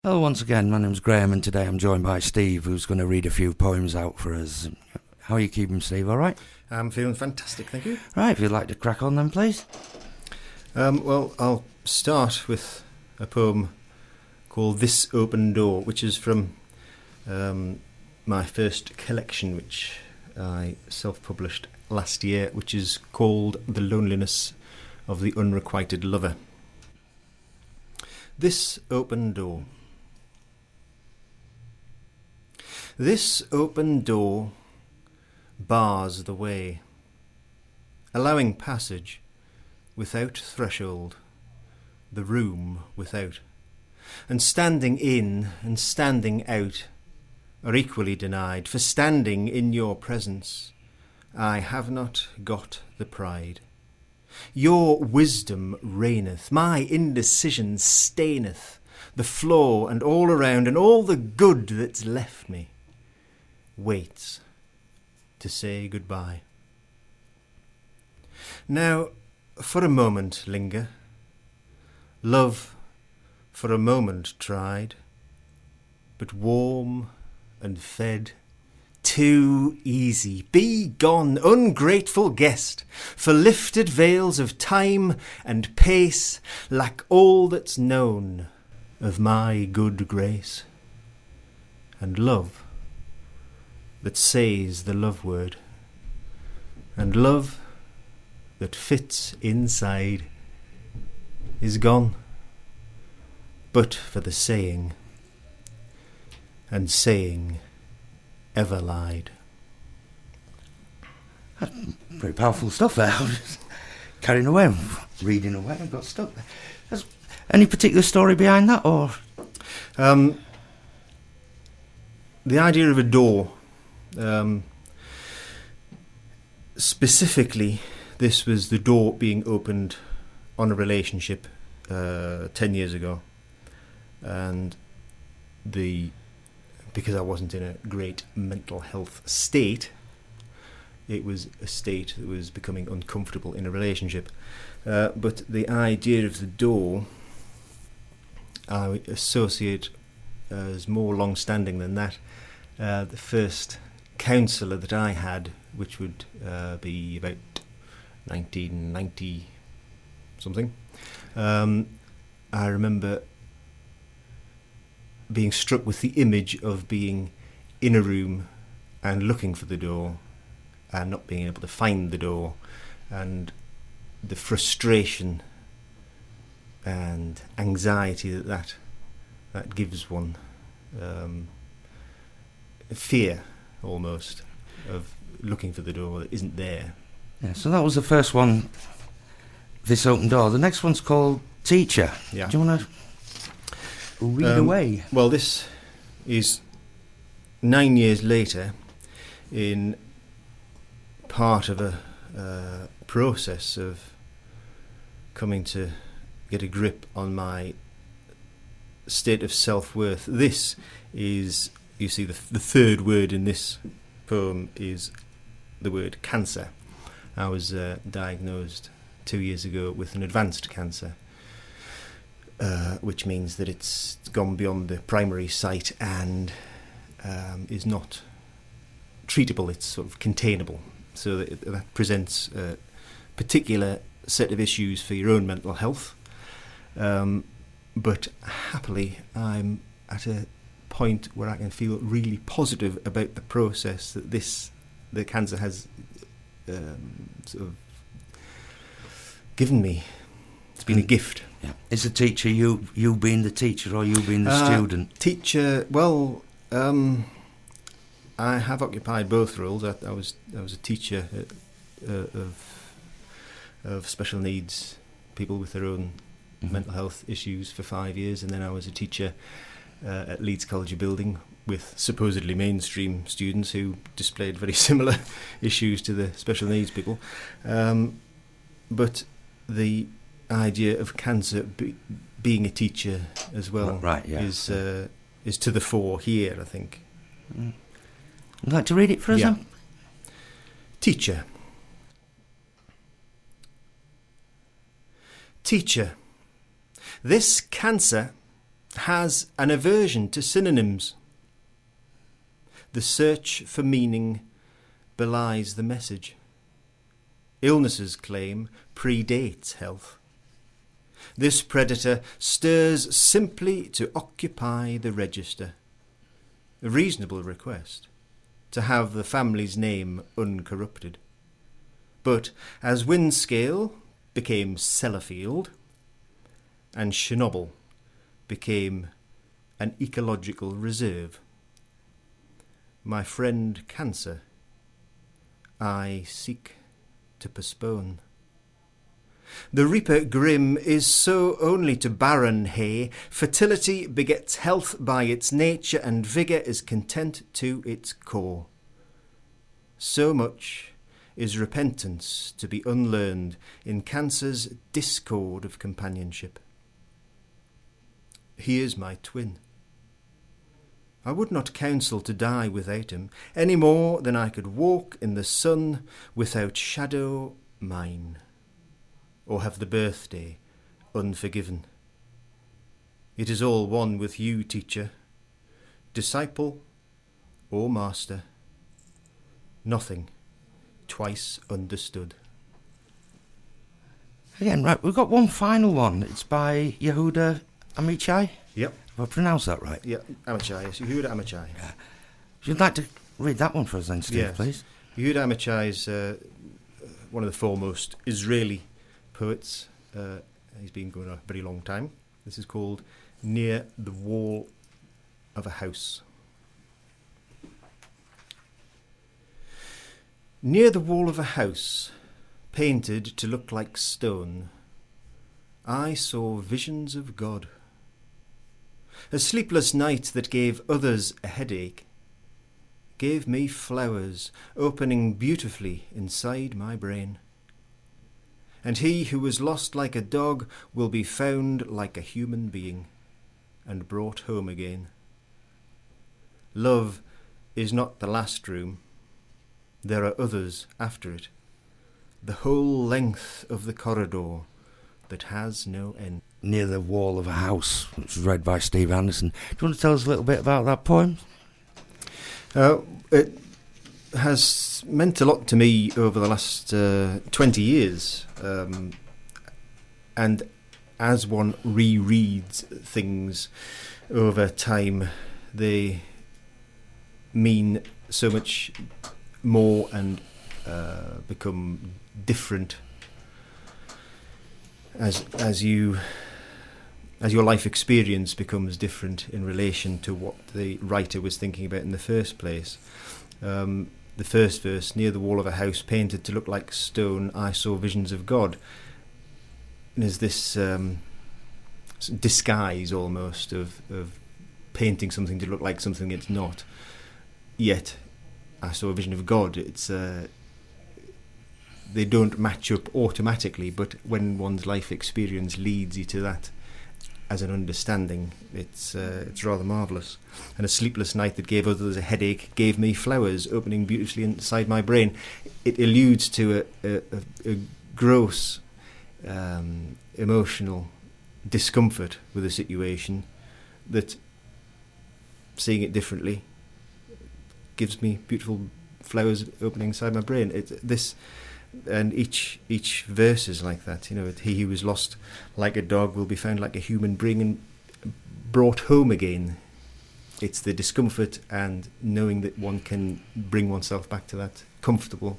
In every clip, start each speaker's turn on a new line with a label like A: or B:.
A: Hello once again, my name's Graham and today I'm joined by Steve who's going to read a few poems out for us. How are you keeping, Steve, alright?
B: I'm feeling fantastic, thank you.
A: Right, if you'd like to crack on then, please.
B: Well, I'll start with a poem called This Open Door, which is from my first collection, which I self-published last year, which is called The Loneliness of the Unrequited Lover. This open door. This open door bars the way, allowing passage without threshold, the room without, and standing in and standing out are equally denied, for standing in your presence I have not got the pride. Your wisdom reigneth, my indecision staineth the floor and all around, and all the good that's left me waits to say goodbye. Now, for a moment linger, love for a moment tried, but warm and fed, too easy. Be gone, ungrateful guest, for lifted veils of time and pace lack all that's known of my good grace, and love that says the love word, and love that fits inside is gone, but for the saying, and saying ever lied.
A: That's pretty powerful stuff there. I'm just carrying away, I'm reading away, I've got stuck there. Any particular story behind that, or?
B: The idea of a door, specifically, this was the door being opened on a relationship 10 years ago, and because I wasn't in a great mental health state, it was a state that was becoming uncomfortable in a relationship. But the idea of the door I would associate as more long-standing than that. The first counsellor that I had, which would be about 1990 something, I remember being struck with the image of being in a room and looking for the door and not being able to find the door, and the frustration and anxiety that gives one, fear almost of looking for the door that isn't there.
A: Yeah, so that was the first one, This Open Door. The next one's called Teacher.
B: Yeah.
A: Do you want to read away?
B: Well, this is 9 years later, in part of a process of coming to get a grip on my state of self-worth. This is, you see, the third word in this poem is the word cancer. I was diagnosed 2 years ago with an advanced cancer, which means that it's gone beyond the primary site and is not treatable. It's sort of containable, so that presents a particular set of issues for your own mental health. But happily, I'm at a point where I can feel really positive about the process that the cancer has sort of given me. It's been a gift.
A: Yeah. Is the teacher you being the teacher or you being the student?
B: Teacher, well, I have occupied both roles. I was a teacher of special needs people with their own mental health issues for 5 years, and then I was a teacher at Leeds College of Building with supposedly mainstream students who displayed very similar issues to the special needs people. But the idea of cancer being a teacher as well,
A: right, yeah,
B: is to the fore here, I think.
A: Would you like to read it for us?
B: Yeah.
A: Then?
B: Teacher. Teacher, this cancer has an aversion to synonyms. The search for meaning belies the message. Illness's claim predates health. This predator stirs simply to occupy the register. A reasonable request, to have the family's name uncorrupted. But as Windscale became Sellafield, and Chernobyl became an ecological reserve, my friend Cancer, I seek to postpone. The reaper grim is so only to barren hay. Fertility begets health by its nature, and vigour is content to its core. So much is repentance to be unlearned in Cancer's discord of companionship. He is my twin. I would not counsel to die without him, any more than I could walk in the sun without shadow mine, or have the birthday unforgiven. It is all one with you, teacher, disciple or master, nothing twice understood.
A: Again, right, we've got one final one. It's by Yehuda Amichai.
B: Yep.
A: Have I pronounced that right?
B: Yeah, Amichai, yes. Yehuda Amichai.
A: Yeah. If you'd like to read that one for us then, Steve,
B: Yes.
A: please.
B: Yehuda Amichai is one of the foremost Israeli poets. He's been going a very long time. This is called Near the Wall of a House. Near the wall of a house, painted to look like stone, I saw visions of God. A sleepless night that gave others a headache gave me flowers opening beautifully inside my brain. And he who was lost like a dog will be found like a human being and brought home again. Love is not the last room. There are others after it. The whole length of the corridor that has no end.
A: Near the Wall of a House, which was read by Steve Anderson. Do you want to tell us a little bit about that poem?
B: It has meant a lot to me over the last 20 years. And as one rereads things over time, they mean so much more and become different as your life experience becomes different in relation to what the writer was thinking about in the first place. The first verse, near the wall of a house painted to look like stone, I saw visions of God. And there's this disguise almost of painting something to look like something it's not. Yet, I saw a vision of God. It's they don't match up automatically, but when one's life experience leads you to that as an understanding, it's rather marvellous. And a sleepless night that gave others a headache gave me flowers opening beautifully inside my brain. It alludes to a gross emotional discomfort with a situation that, seeing it differently, gives me beautiful flowers opening inside my brain. And each verse is like that. You know, he who was lost like a dog will be found like a human being and brought home again. It's the discomfort and knowing that one can bring oneself back to that comfortable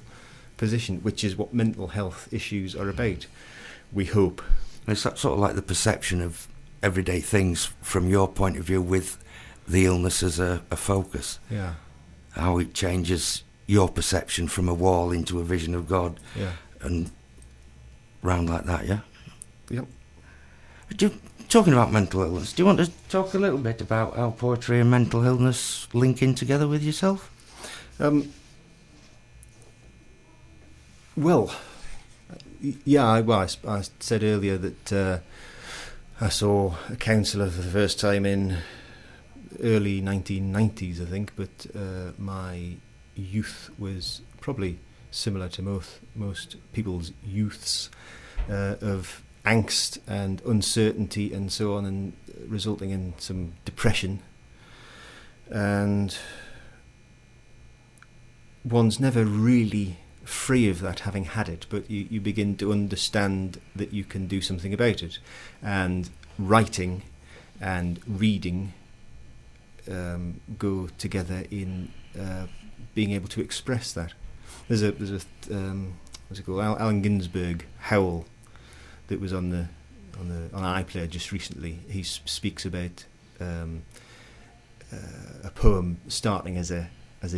B: position, which is what mental health issues are about, we hope.
A: It's sort of like the perception of everyday things from your point of view with the illness as a focus.
B: Yeah.
A: How it changes your perception from a wall into a vision of God.
B: Yeah.
A: And round like that, yeah?
B: Yep.
A: Talking about mental illness, do you want to talk a little bit about how poetry and mental illness link in together with yourself?
B: Well, yeah, I said earlier that I saw a counsellor for the first time in early 1990s, I think, but my youth was probably similar to most people's youths, of angst and uncertainty and so on, and resulting in some depression. And one's never really free of that, having had it, but you begin to understand that you can do something about it. And writing and reading go together in being able to express that. There's a what's it called? Allen Ginsberg, Howl, that was on iPlayer just recently. He speaks about a poem starting as a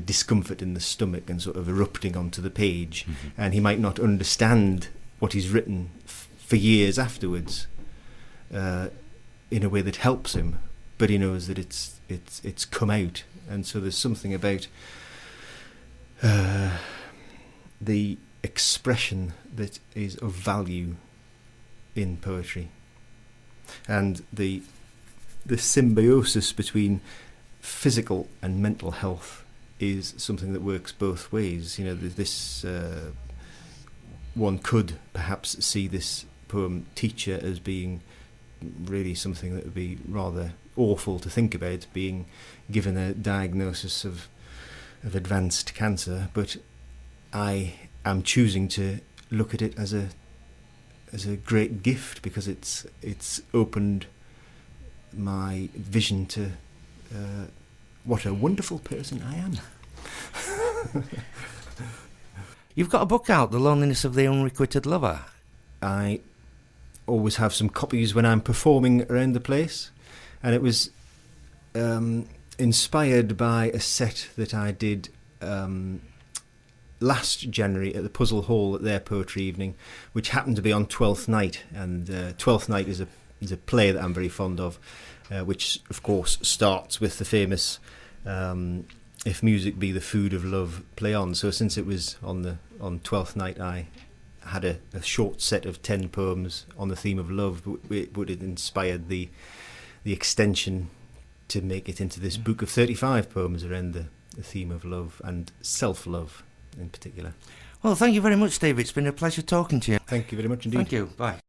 B: discomfort in the stomach and sort of erupting onto the page, and he might not understand what he's written for years afterwards in a way that helps him, but he knows that it's come out. And so there's something about the expression that is of value in poetry, and the symbiosis between physical and mental health is something that works both ways. You know, this one could perhaps see this poem Teacher as being really something that would be rather awful to think about, being given a diagnosis of advanced cancer, but I am choosing to look at it as a great gift, because it's opened my vision to what a wonderful person I am.
A: You've got a book out, The Loneliness of the Unrequited Lover.
B: I always have some copies when I'm performing around the place, and it was inspired by a set that I did last January at the Puzzle Hall at their poetry evening, which happened to be on Twelfth Night. And Twelfth Night is a play that I'm very fond of, which of course starts with the famous "If Music Be the Food of Love, Play On." So since it was on Twelfth Night, I had a short set of 10 poems on the theme of love, but it inspired the extension to make it into this book of 35 poems around the theme of love and self-love in particular.
A: Well, thank you very much, Steve. It's been a pleasure talking to you.
B: Thank you very much indeed.
A: Thank you. Bye.